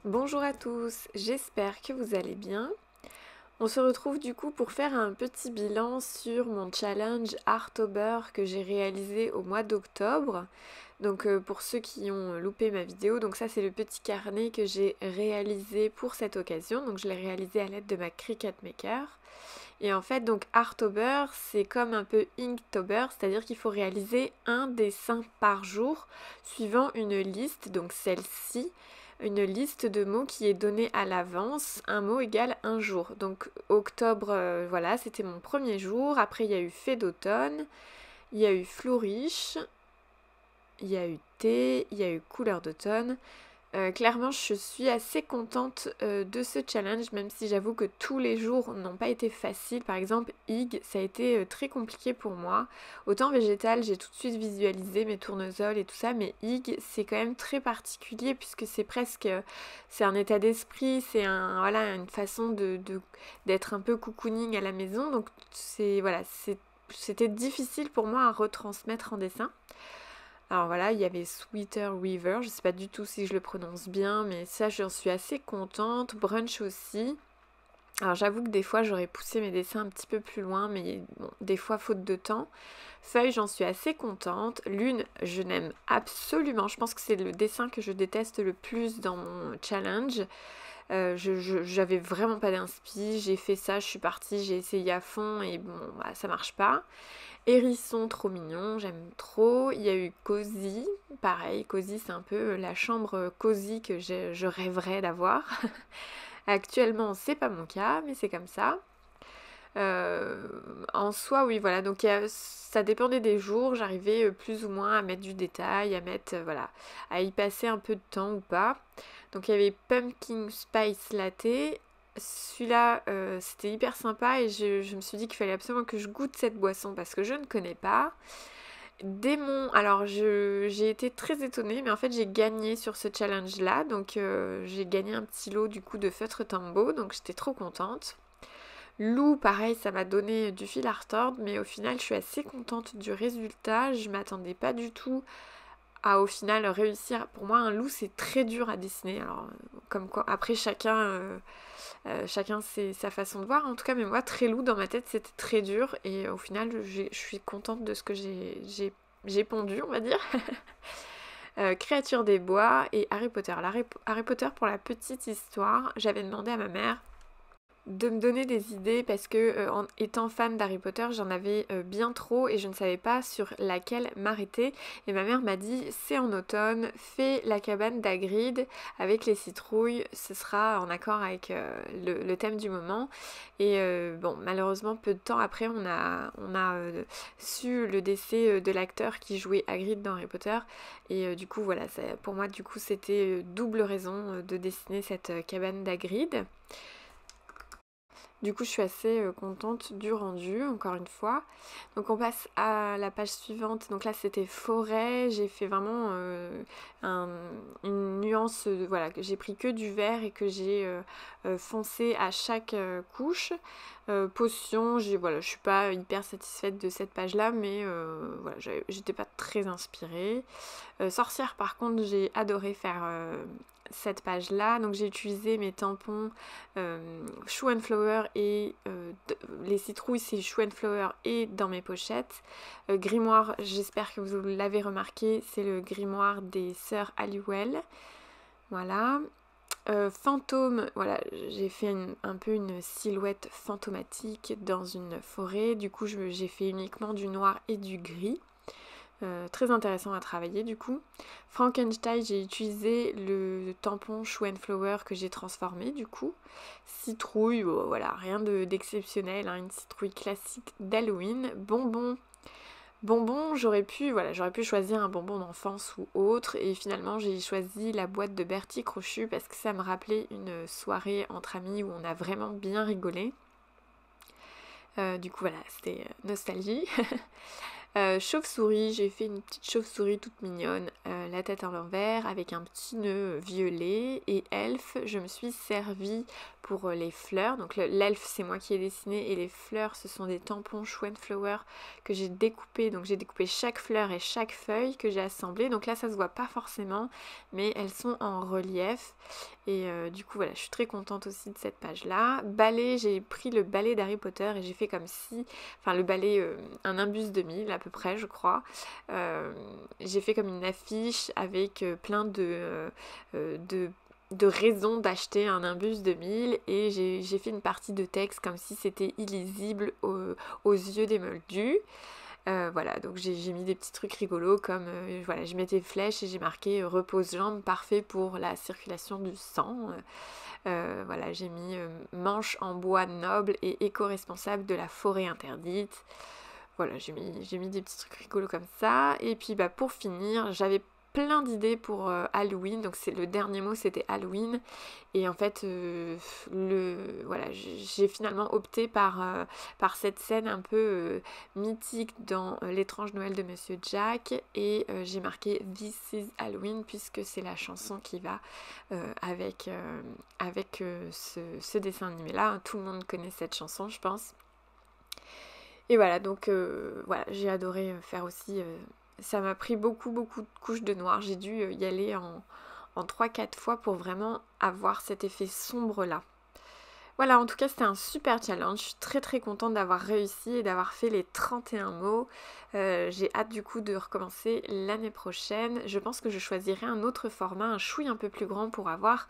Bonjour à tous, j'espère que vous allez bien. On se retrouve du coup pour faire un petit bilan sur mon challenge Artober que j'ai réalisé au mois d'octobre. Donc pour ceux qui ont loupé ma vidéo, donc ça c'est le petit carnet que j'ai réalisé pour cette occasion. Donc je l'ai réalisé à l'aide de ma Cricut Maker. Et en fait donc Artober c'est comme un peu Inktober, c'est-à-dire qu'il faut réaliser un dessin par jour suivant une liste, donc celle-ci, une liste de mots qui est donnée à l'avance, un mot égale un jour. Donc octobre, voilà, c'était mon premier jour. Après il y a eu fée d'automne, il y a eu flourish, il y a eu thé, il y a eu couleur d'automne. Clairement, je suis assez contente de ce challenge, même si j'avoue que tous les jours n'ont pas été faciles. Par exemple, Ig, ça a été très compliqué pour moi. Autant végétal, j'ai tout de suite visualisé mes tournesols et tout ça, mais Ig, c'est quand même très particulier puisque c'est presque, c'est un état d'esprit, c'est voilà, une façon d'être un peu cocooning à la maison. Donc voilà, c'était difficile pour moi à retransmettre en dessin. Alors voilà, il y avait Sweeter River, je sais pas du tout si je le prononce bien, mais ça j'en suis assez contente. Brunch aussi. Alors j'avoue que des fois j'aurais poussé mes dessins un petit peu plus loin, mais bon, des fois faute de temps. Feuille, j'en suis assez contente. Lune, je n'aime absolument. Je pense que c'est le dessin que je déteste le plus dans mon challenge. J'avais vraiment pas d'inspi, j'ai fait ça, je suis partie, j'ai essayé à fond et bon, bah, ça marche pas. Hérisson, trop mignon, j'aime trop. Il y a eu Cozy, pareil, Cozy c'est un peu la chambre cosy que je rêverais d'avoir. Actuellement c'est pas mon cas, mais c'est comme ça. En soi, oui, voilà, donc ça dépendait des jours, j'arrivais plus ou moins à mettre du détail, à mettre, voilà, à y passer un peu de temps ou pas. Donc il y avait Pumpkin Spice Latte. Celui-là, c'était hyper sympa et je me suis dit qu'il fallait absolument que je goûte cette boisson parce que je ne connais pas. Démon, alors j'ai été très étonnée, mais en fait j'ai gagné sur ce challenge-là, donc j'ai gagné un petit lot du coup de feutre Tombow, donc j'étais trop contente. Loup, pareil, ça m'a donné du fil à retordre, mais au final je suis assez contente du résultat, je m'attendais pas du tout à au final réussir. Pour moi un loup c'est très dur à dessiner, alors comme quoi après chacun c'est sa façon de voir, en tout cas mais moi très loup dans ma tête c'était très dur et au final je suis contente de ce que j'ai pondu on va dire. Créature des bois et Harry Potter. Harry Potter pour la petite histoire, j'avais demandé à ma mère de me donner des idées parce que en étant fan d'Harry Potter j'en avais bien trop et je ne savais pas sur laquelle m'arrêter et ma mère m'a dit c'est en automne, fais la cabane d'Hagrid avec les citrouilles, ce sera en accord avec le thème du moment et bon malheureusement peu de temps après on a su le décès de l'acteur qui jouait Hagrid dans Harry Potter et du coup voilà pour moi du coup c'était double raison de dessiner cette cabane d'Hagrid. Du coup, je suis assez contente du rendu, encore une fois. Donc, on passe à la page suivante. Donc là, c'était forêt. J'ai fait vraiment une nuance, voilà, que j'ai pris que du vert et que j'ai foncé à chaque couche. Potion, voilà, je suis pas hyper satisfaite de cette page-là, mais voilà, j'étais pas très inspirée. Sorcière, par contre, j'ai adoré faire cette page là, donc j'ai utilisé mes tampons Shoe and Flower et les citrouilles c'est Shoe and Flower et dans mes pochettes. Grimoire, j'espère que vous l'avez remarqué, c'est le grimoire des sœurs Halliwell, voilà. Fantôme, voilà, j'ai fait un peu une silhouette fantomatique dans une forêt, du coup j'ai fait uniquement du noir et du gris. Très intéressant à travailler du coup. Frankenstein, j'ai utilisé le tampon Shoe and Flower que j'ai transformé du coup. Citrouille, voilà, rien d'exceptionnel, hein, une citrouille classique d'Halloween. Bonbon, j'aurais pu choisir un bonbon d'enfance ou autre et finalement j'ai choisi la boîte de Bertie Crochu parce que ça me rappelait une soirée entre amis où on a vraiment bien rigolé. Du coup voilà, c'était nostalgie. Chauve-souris, j'ai fait une petite chauve-souris toute mignonne, la tête en l'envers avec un petit nœud violet. Et elfe, je me suis servi pour les fleurs. Donc l'elfe c'est moi qui ai dessiné et les fleurs ce sont des tampons Shoe and Flower que j'ai découpé. Donc j'ai découpé chaque fleur et chaque feuille que j'ai assemblée. Donc là ça se voit pas forcément mais elles sont en relief. Et du coup voilà, je suis très contente aussi de cette page-là. Balai, j'ai pris le balai d'Harry Potter et j'ai fait comme si, enfin le balai, un imbus 2000 à peu près je crois. J'ai fait comme une affiche avec plein de raisons d'acheter un imbus 2000 et j'ai fait une partie de texte comme si c'était illisible aux yeux des moldus. Voilà, donc j'ai mis des petits trucs rigolos comme, voilà, je mettais flèche et j'ai marqué repose-jambes parfait pour la circulation du sang. Voilà, j'ai mis manche en bois noble et éco-responsable de la forêt interdite. Voilà, j'ai mis des petits trucs rigolos comme ça. Et puis bah, pour finir, j'avais plein d'idées pour Halloween. Donc c'est le dernier mot, c'était Halloween. Et en fait, voilà, j'ai finalement opté par cette scène un peu mythique dans L'étrange Noël de Monsieur Jack. Et j'ai marqué This is Halloween puisque c'est la chanson qui va avec ce dessin animé-là. Tout le monde connaît cette chanson, je pense. Et voilà, donc voilà, j'ai adoré faire aussi. Ça m'a pris beaucoup de couches de noir. J'ai dû y aller en 3-4 fois pour vraiment avoir cet effet sombre là. Voilà, en tout cas, c'était un super challenge. Je suis très contente d'avoir réussi et d'avoir fait les 31 mots. J'ai hâte du coup de recommencer l'année prochaine. Je pense que je choisirai un autre format, un chouille un peu plus grand pour avoir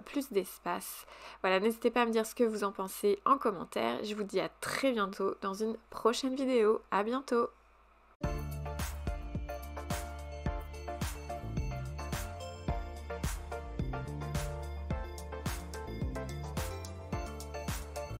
plus d'espace. Voilà, n'hésitez pas à me dire ce que vous en pensez en commentaire. Je vous dis à très bientôt dans une prochaine vidéo. À bientôt!